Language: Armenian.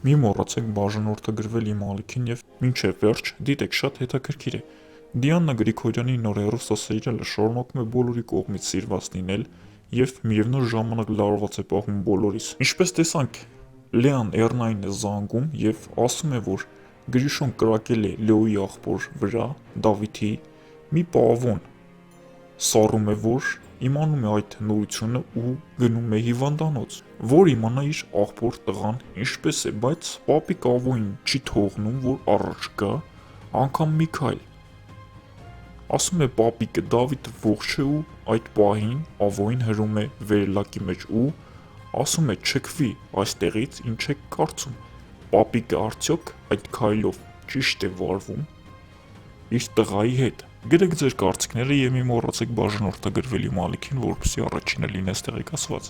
Մի մոռացեք բաժանորդագրվել իմ ալիքին եւ մինչեւ վերջ դիտեք, շատ հետաքրքիր է։ Դիանա Գրիգորյանի նոր հեռուստասերիալը շարունակում է բոլորի կողմից սիրված լինել եւ միևնույն ժամանակ լարված է պահում բոլորիս։ Ինչպես տեսանք, Լեան Էռնային է զանգում եւ ասում է, որ Գրիշոն կրակել է Լեոյի աղբոր վրա, Դավիթի, մի պահավոն սառում է, որ իմանում է այդ նորությունը ու գնում է հիվանդանոց, որ իմանա իր աղբոր տղան ինչպես է, բայց պապիկ Ավոյին չի թողնում, որ առաջ գա, անգամ Միքայել։ Ասում է պապիկը Դավիթը ողջ է ու այդ պահին Ավոյին հրում է վերելակի մեջ ու ասում է չքվի այստեղից, ինչ եք կարծում, պապիկը արդյոք այդ քայլով ճիշտ է վարվում իր տղայի հետ։ Գրեք ձեր կարծիքները եւ մի մոռացեք բաժանորդագրվել իմ ալիքին, որպեսզի առաջինը լինես տեղեկացված։